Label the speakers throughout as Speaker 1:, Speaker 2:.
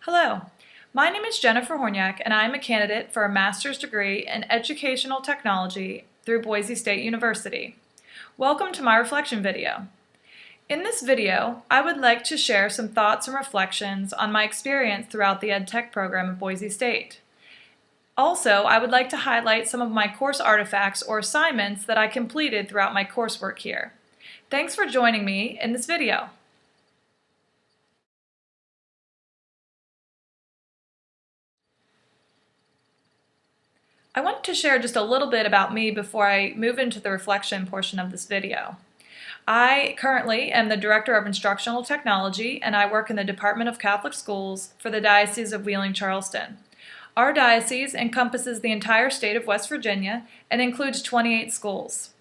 Speaker 1: Hello, my name is Jennifer Horniak and I am a candidate for a master's degree in educational technology through Boise State University. Welcome to my reflection video. In this video, I would like to share some thoughts and reflections on my experience throughout the EdTech program at Boise State. Also, I would like to highlight some of my course artifacts or assignments that I completed throughout my coursework here. Thanks for joining me in this video. I want to share just a little bit about me before I move into the reflection portion of this video. I currently am the Director of Instructional Technology and I work in the Department of Catholic Schools for the Diocese of Wheeling-Charleston. Our diocese encompasses the entire state of West Virginia and includes 28 schools.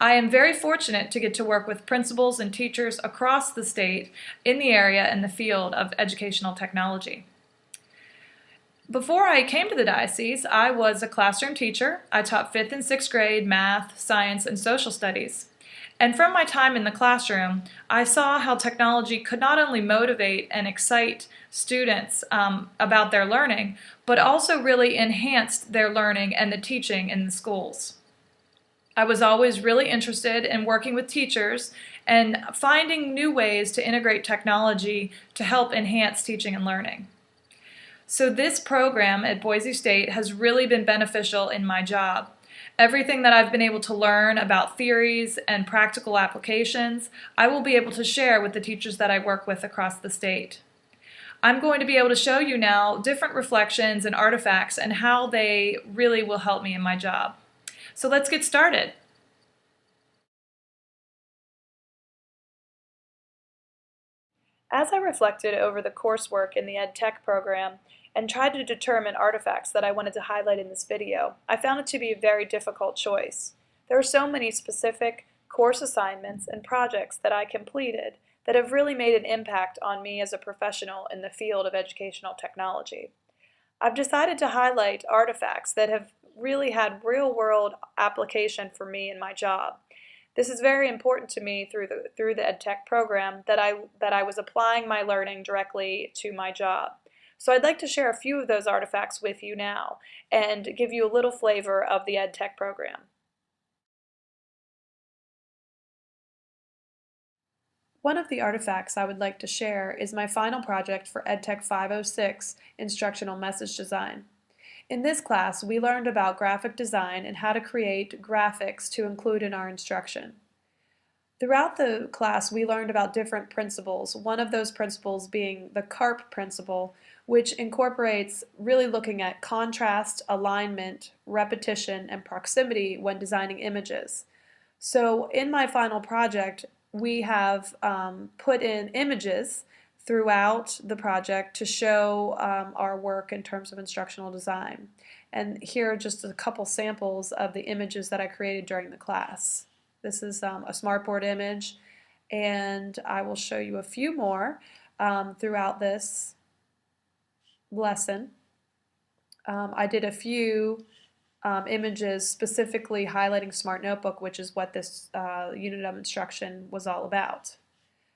Speaker 1: I am very fortunate to get to work with principals and teachers across the state in the area in the field of educational technology. Before I came to the diocese, I was a classroom teacher. I taught 5th and 6th grade math, science, and social studies. And from my time in the classroom, I saw how technology could not only motivate and excite students about their learning, but also really enhanced their learning and the teaching in the schools. I was always really interested in working with teachers and finding new ways to integrate technology to help enhance teaching and learning. So this program at Boise State has really been beneficial in my job. Everything that I've been able to learn about theories and practical applications, I will be able to share with the teachers that I work with across the state. I'm going to be able to show you now different reflections and artifacts and how they really will help me in my job. So let's get started. As I reflected over the coursework in the EdTech program and tried to determine artifacts that I wanted to highlight in this video, I found it to be a very difficult choice. There are so many specific course assignments and projects that I completed that have really made an impact on me as a professional in the field of educational technology. I've decided to highlight artifacts that have really had real-world application for me in my job. This is very important to me through the EdTech program that I was applying my learning directly to my job. So I'd like to share a few of those artifacts with you now and give you a little flavor of the EdTech program. One of the artifacts I would like to share is my final project for EdTech 506, Instructional Message Design. In this class, we learned about graphic design and how to create graphics to include in our instruction. Throughout the class, we learned about different principles, one of those principles being the CARP principle, which incorporates really looking at contrast, alignment, repetition, and proximity when designing images. So in my final project, we have put in images throughout the project to show our work in terms of instructional design. And here are just a couple samples of the images that I created during the class. This is a smartboard image, and I will show you a few more throughout this lesson. I did a few images specifically highlighting Smart Notebook, which is what this unit of instruction was all about.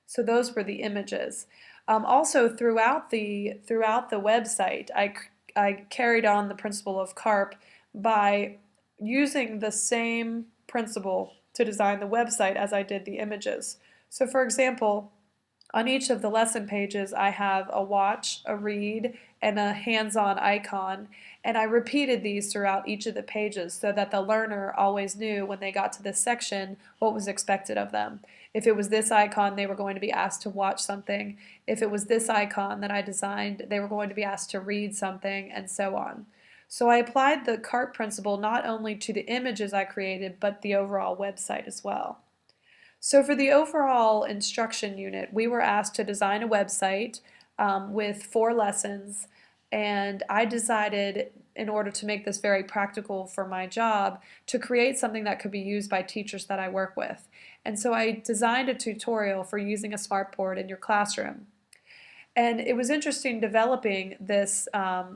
Speaker 1: So those were the images. Also throughout the website, I carried on the principle of CARP by using the same principle to design the website as I did the images. So for example, on each of the lesson pages I have a watch, a read, and a hands-on icon, and I repeated these throughout each of the pages so that the learner always knew when they got to this section what was expected of them. If it was this icon, they were going to be asked to watch something. If it was this icon that I designed, they were going to be asked to read something, and so on. So I applied the CARP principle not only to the images I created, but the overall website as well. So for the overall instruction unit, we were asked to design a website with 4 lessons, and I decided, in order to make this very practical for my job, to create something that could be used by teachers that I work with. And so I designed a tutorial for using a smartboard in your classroom. And it was interesting developing this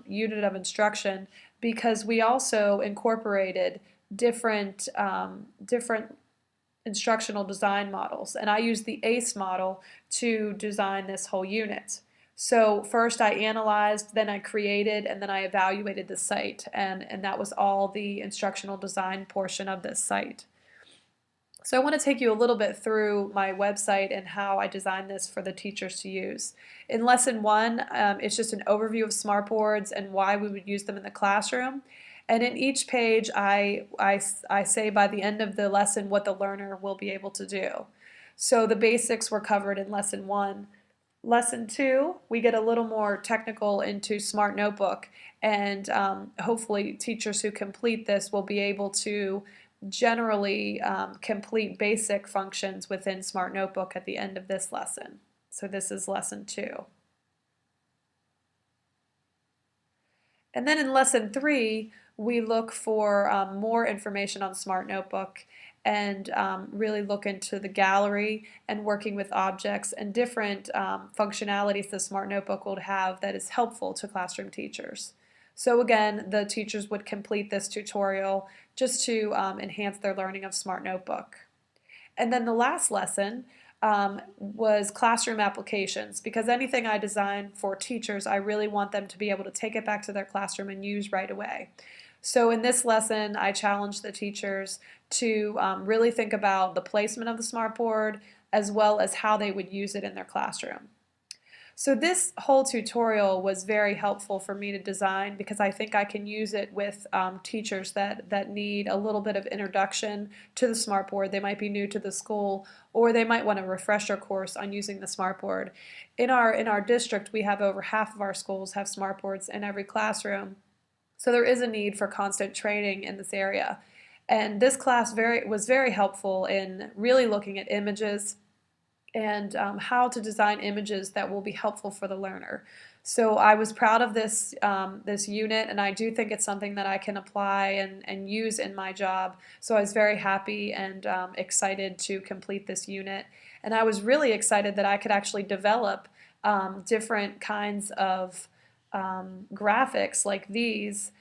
Speaker 1: unit of instruction because we also incorporated different instructional design models, and I used the ACE model to design this whole unit. So first I analyzed, then I created, and then I evaluated the site, and that was all the instructional design portion of this site. So I want to take you a little bit through my website and how I designed this for the teachers to use. In lesson 1, it's just an overview of smartboards and why we would use them in the classroom. And in each page, I say by the end of the lesson what the learner will be able to do. So the basics were covered in lesson 1. Lesson 2, we get a little more technical into Smart Notebook, and hopefully teachers who complete this will be able to generally complete basic functions within Smart Notebook at the end of this lesson. So this is lesson 2. And then in lesson 3, we look for more information on Smart Notebook and really look into the gallery and working with objects and different functionalities the Smart Notebook will have that is helpful to classroom teachers. So again, the teachers would complete this tutorial just to enhance their learning of Smart Notebook. And then the last lesson was classroom applications, because anything I design for teachers, I really want them to be able to take it back to their classroom and use right away. So in this lesson, I challenged the teachers to really think about the placement of the smartboard as well as how they would use it in their classroom. So this whole tutorial was very helpful for me to design because I think I can use it with teachers that need a little bit of introduction to the smartboard. They might be new to the school, or they might want a refresher course on using the smartboard. In our district, we have over half of our schools have smartboards in every classroom. So there is a need for constant training in this area. And this class was very helpful in really looking at images and how to design images that will be helpful for the learner. So I was proud of this, this unit, and I do think it's something that I can apply and use in my job. So I was very happy and excited to complete this unit. And I was really excited that I could actually develop different kinds of graphics like these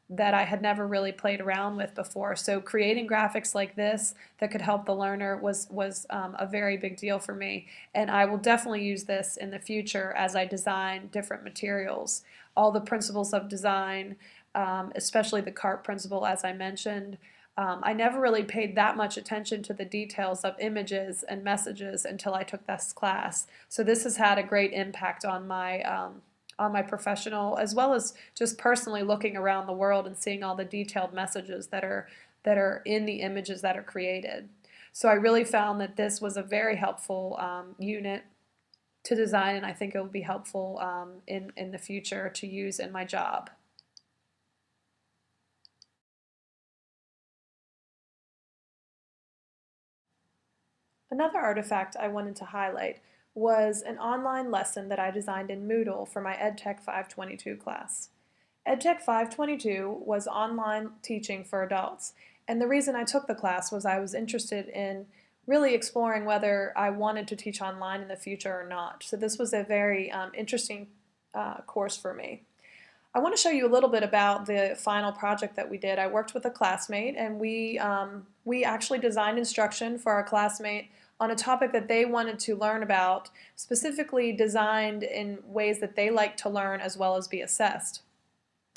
Speaker 1: that I had never really played around with before. So creating graphics like this that could help the learner was a very big deal for me. And I will definitely use this in the future as I design different materials. All the principles of design, especially the CART principle, as I mentioned. I never really paid that much attention to the details of images and messages until I took this class. So this has had a great impact on my professional, as well as just personally looking around the world and seeing all the detailed messages that are in the images that are created. So I really found that this was a very helpful unit to design, and I think it will be helpful in the future to use in my job. Another artifact I wanted to highlight was an online lesson that I designed in Moodle for my EdTech 522 class. EdTech 522 was online teaching for adults, and the reason I took the class was I was interested in really exploring whether I wanted to teach online in the future or not. So this was a very interesting course for me. I want to show you a little bit about the final project that we did. I worked with a classmate, and we actually designed instruction for our classmate on a topic that they wanted to learn about, specifically designed in ways that they like to learn as well as be assessed.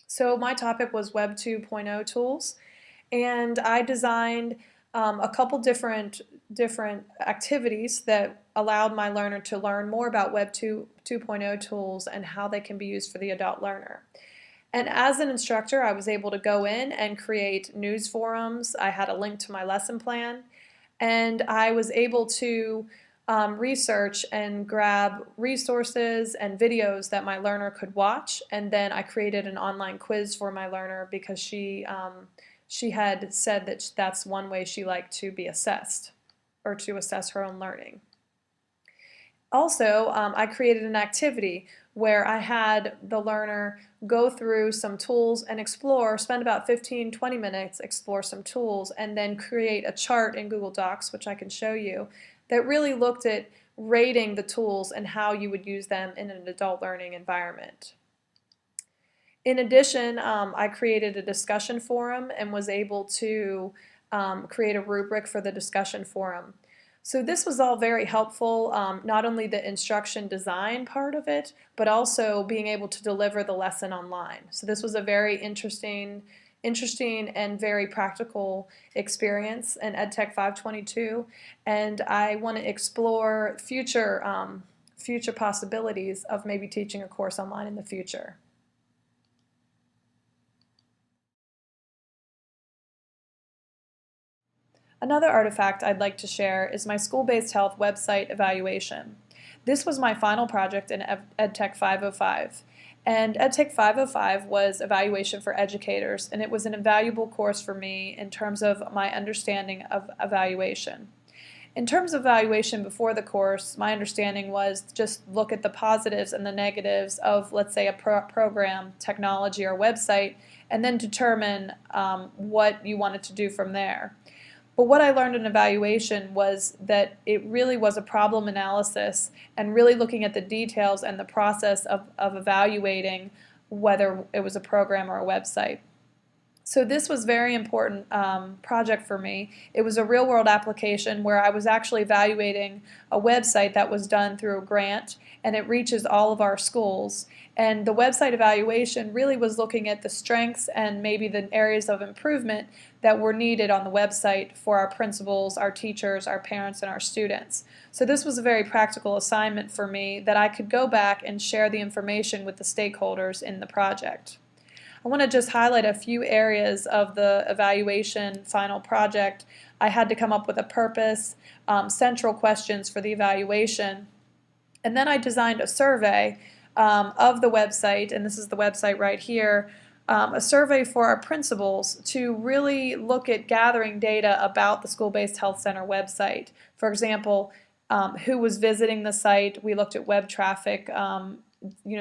Speaker 1: So my topic was Web 2.0 tools, and I designed a couple different activities that allowed my learner to learn more about Web 2.0 tools and how they can be used for the adult learner. And as an instructor, I was able to go in and create news forums. I had a link to my lesson plan, and I was able to research and grab resources and videos that my learner could watch, and then I created an online quiz for my learner because she had said that that's one way she liked to be assessed, or to assess her own learning. Also, I created an activity where I had the learner go through some tools and spend about 15-20 minutes, explore some tools, and then create a chart in Google Docs, which I can show you, that really looked at rating the tools and how you would use them in an adult learning environment. In addition, I created a discussion forum and was able to create a rubric for the discussion forum. So this was all very helpful, not only the instruction design part of it, but also being able to deliver the lesson online. So this was a very interesting and very practical experience in EdTech 522, and I want to explore future possibilities of maybe teaching a course online in the future. Another artifact I'd like to share is my school-based health website evaluation. This was my final project in EdTech 505. And EdTech 505 was evaluation for educators, and it was an invaluable course for me in terms of my understanding of evaluation. In terms of evaluation before the course, my understanding was just look at the positives and the negatives of, let's say, a program, technology, or website, and then determine what you wanted to do from there. But what I learned in evaluation was that it really was a problem analysis and really looking at the details and the process of evaluating whether it was a program or a website. So this was a very important project for me. It was a real-world application where I was actually evaluating a website that was done through a grant, and it reaches all of our schools. And the website evaluation really was looking at the strengths and maybe the areas of improvement that were needed on the website for our principals, our teachers, our parents, and our students. So this was a very practical assignment for me that I could go back and share the information with the stakeholders in the project. I want to just highlight a few areas of the evaluation final project. I had to come up with a purpose, central questions for the evaluation, and then I designed a survey of the website, and this is the website right here, a survey for our principals to really look at gathering data about the school-based health center website. For example, who was visiting the site. We looked at web traffic,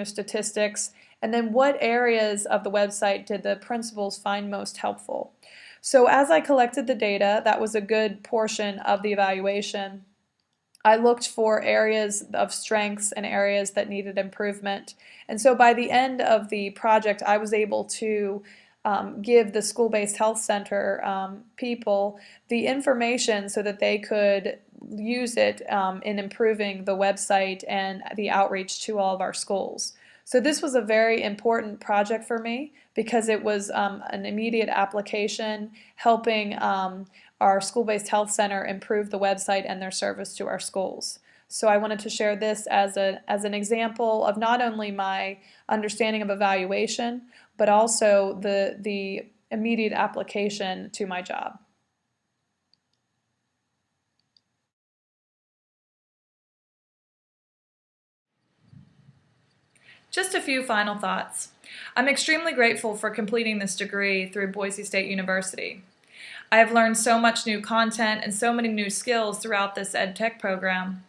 Speaker 1: statistics, and then what areas of the website did the principals find most helpful. So as I collected the data, that was a good portion of the evaluation. I looked for areas of strengths and areas that needed improvement. And so by the end of the project, I was able to give the school-based health center people the information so that they could use it in improving the website and the outreach to all of our schools. So this was a very important project for me because it was an immediate application helping our school-based health center improve the website and their service to our schools. So I wanted to share this as an example of not only my understanding of evaluation, but also the immediate application to my job. Just a few final thoughts. I'm extremely grateful for completing this degree through Boise State University. I have learned so much new content and so many new skills throughout this EdTech program.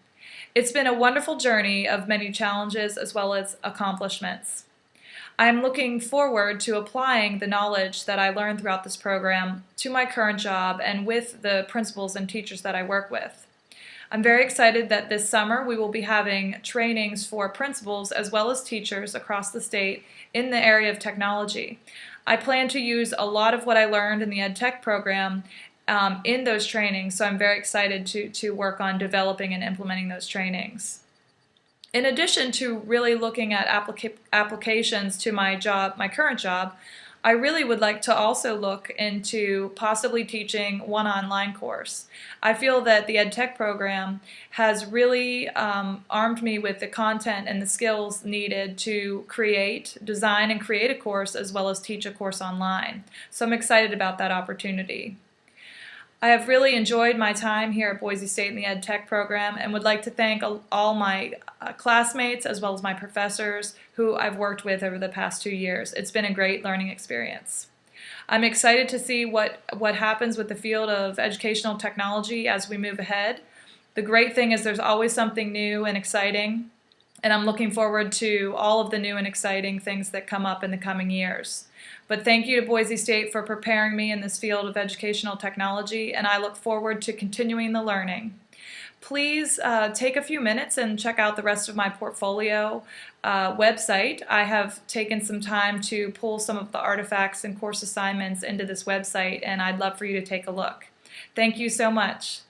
Speaker 1: It's been a wonderful journey of many challenges as well as accomplishments. I am looking forward to applying the knowledge that I learned throughout this program to my current job and with the principals and teachers that I work with. I'm very excited that this summer we will be having trainings for principals as well as teachers across the state in the area of technology. I plan to use a lot of what I learned in the EdTech program in those trainings, so I'm very excited to work on developing and implementing those trainings. In addition to really looking at applications to my current job, I really would like to also look into possibly teaching one online course. I feel that the EdTech program has really armed me with the content and the skills needed to design and create a course as well as teach a course online. So I'm excited about that opportunity. I have really enjoyed my time here at Boise State in the EdTech program and would like to thank all my classmates as well as my professors who I've worked with over the past 2 years. It's been a great learning experience. I'm excited to see what happens with the field of educational technology as we move ahead. The great thing is there's always something new and exciting, and I'm looking forward to all of the new and exciting things that come up in the coming years. But thank you to Boise State for preparing me in this field of educational technology, and I look forward to continuing the learning. Please take a few minutes and check out the rest of my portfolio website. I have taken some time to pull some of the artifacts and course assignments into this website, and I'd love for you to take a look. Thank you so much.